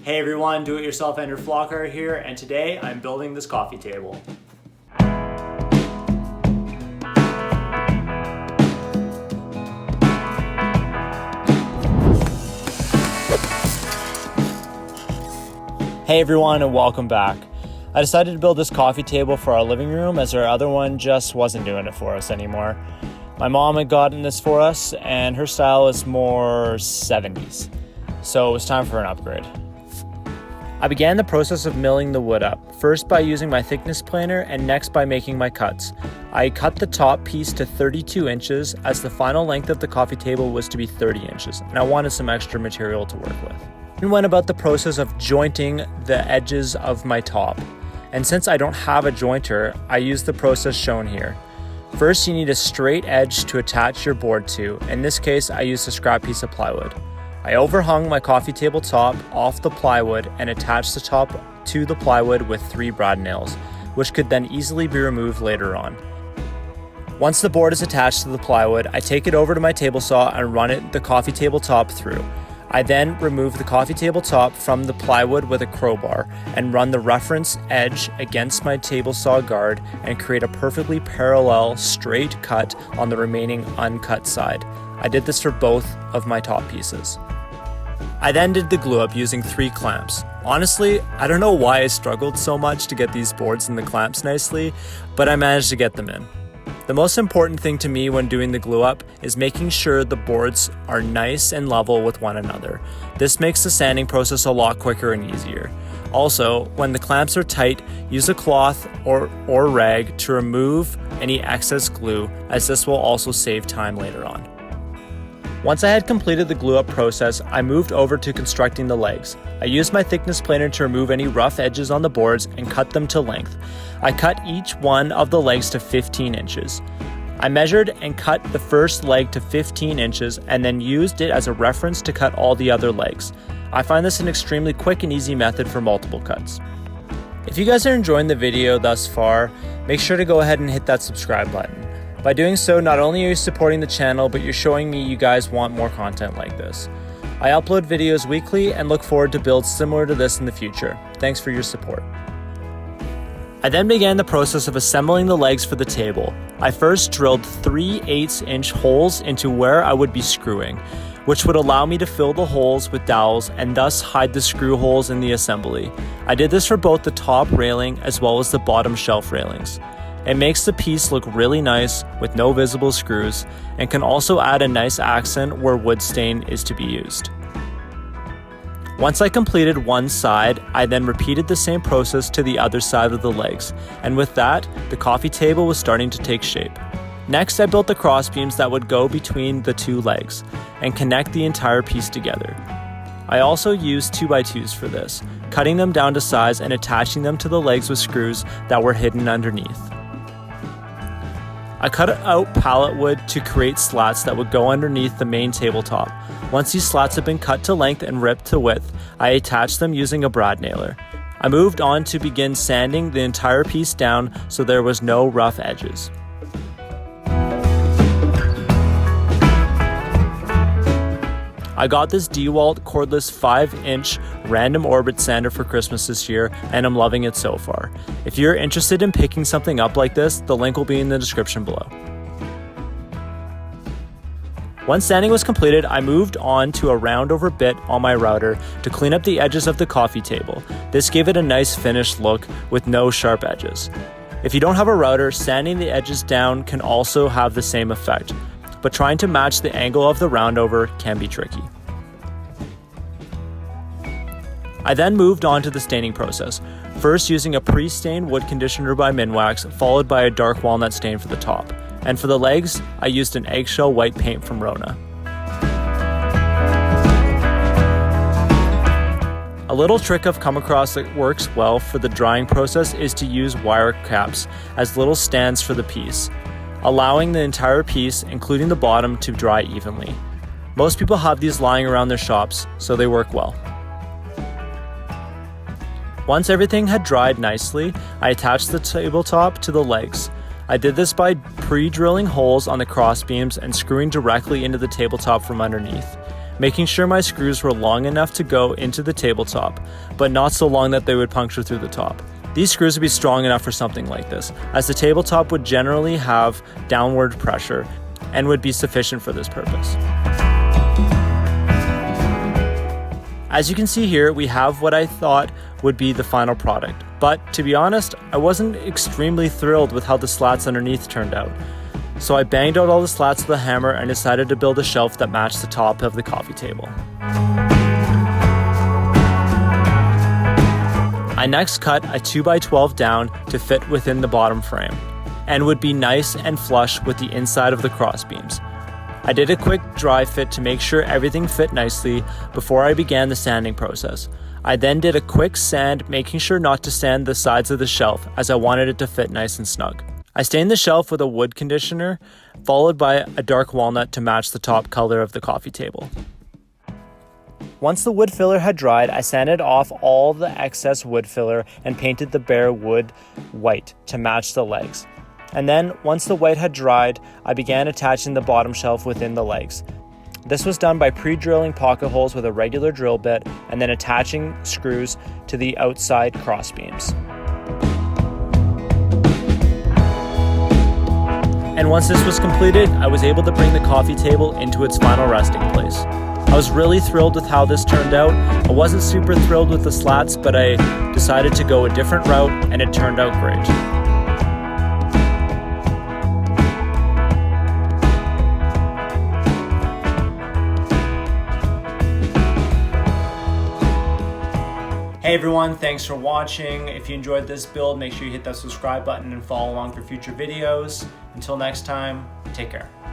Hey everyone, do-it-yourself Andrew Flockhart here, and today I'm building this coffee table. Hey everyone, and welcome back. I decided to build this coffee table for our living room as our other one just wasn't doing it for us anymore. My mom had gotten this for us and her style is more 70s, so it was time for an upgrade. I began the process of milling the wood up, first by using my thickness planer and next by making my cuts. I cut the top piece to 32 inches as the final length of the coffee table was to be 30 inches, and I wanted some extra material to work with. And went about the process of jointing the edges of my top. And since I don't have a jointer, I used the process shown here. First, you need a straight edge to attach your board to. In this case, I used a scrap piece of plywood. I overhung my coffee table top off the plywood and attached the top to the plywood with 3 brad nails, which could then easily be removed later on. Once the board is attached to the plywood, I take it over to my table saw and run the coffee table top through. I then remove the coffee table top from the plywood with a crowbar and run the reference edge against my table saw guard and create a perfectly parallel straight cut on the remaining uncut side. I did this for both of my top pieces. I then did the glue up using 3 clamps. Honestly, I don't know why I struggled so much to get these boards in the clamps nicely, but I managed to get them in. The most important thing to me when doing the glue up is making sure the boards are nice and level with one another. This makes the sanding process a lot quicker and easier. Also, when the clamps are tight, use a cloth or rag to remove any excess glue, as this will also save time later on. Once I had completed the glue up process, I moved over to constructing the legs. I used my thickness planer to remove any rough edges on the boards and cut them to length. I cut each one of the legs to 15 inches. I measured and cut the first leg to 15 inches and then used it as a reference to cut all the other legs. I find this an extremely quick and easy method for multiple cuts. If you guys are enjoying the video thus far, make sure to go ahead and hit that subscribe button. By doing so, not only are you supporting the channel, but you're showing me you guys want more content like this. I upload videos weekly and look forward to builds similar to this in the future. Thanks for your support. I then began the process of assembling the legs for the table. I first drilled 3/8-inch holes into where I would be screwing, which would allow me to fill the holes with dowels and thus hide the screw holes in the assembly. I did this for both the top railing as well as the bottom shelf railings. It makes the piece look really nice with no visible screws and can also add a nice accent where wood stain is to be used. Once I completed one side, I then repeated the same process to the other side of the legs, and with that, the coffee table was starting to take shape. Next, I built the cross beams that would go between the 2 legs and connect the entire piece together. I also used 2x2s for this, cutting them down to size and attaching them to the legs with screws that were hidden underneath. I cut out pallet wood to create slats that would go underneath the main tabletop. Once these slats had been cut to length and ripped to width, I attached them using a brad nailer. I moved on to begin sanding the entire piece down so there was no rough edges. I got this DeWalt cordless 5-inch random orbit sander for Christmas this year, and I'm loving it so far. If you're interested in picking something up like this, the link will be in the description below. Once sanding was completed, I moved on to a round over bit on my router to clean up the edges of the coffee table. This gave it a nice finished look with no sharp edges. If you don't have a router, sanding the edges down can also have the same effect, but trying to match the angle of the roundover can be tricky. I then moved on to the staining process, first using a pre-stained wood conditioner by Minwax, followed by a dark walnut stain for the top. And for the legs, I used an eggshell white paint from Rona. A little trick I've come across that works well for the drying process is to use wire caps as little stands for the piece, allowing the entire piece, including the bottom, to dry evenly. Most people have these lying around their shops, so they work well. Once everything had dried nicely, I attached the tabletop to the legs. I did this by pre-drilling holes on the cross beams and screwing directly into the tabletop from underneath. making sure my screws were long enough to go into the tabletop, but not so long that they would puncture through the top. These screws would be strong enough for something like this, as the tabletop would generally have downward pressure and would be sufficient for this purpose. As you can see here, we have what I thought would be the final product, but to be honest, I wasn't extremely thrilled with how the slats underneath turned out. So I banged out all the slats with a hammer and decided to build a shelf that matched the top of the coffee table. I next cut a 2x12 down to fit within the bottom frame, and would be nice and flush with the inside of the cross beams. I did a quick dry fit to make sure everything fit nicely before I began the sanding process. I then did a quick sand, making sure not to sand the sides of the shelf as I wanted it to fit nice and snug. I stained the shelf with a wood conditioner, followed by a dark walnut to match the top color of the coffee table. Once the wood filler had dried, I sanded off all the excess wood filler and painted the bare wood white to match the legs. And then, once the white had dried, I began attaching the bottom shelf within the legs. This was done by pre-drilling pocket holes with a regular drill bit and then attaching screws to the outside cross beams. And once this was completed, I was able to bring the coffee table into its final resting place. I was really thrilled with how this turned out. I wasn't super thrilled with the slats, but I decided to go a different route and it turned out great. Hey everyone, thanks for watching. If you enjoyed this build, make sure you hit that subscribe button and follow along for future videos. Until next time, take care.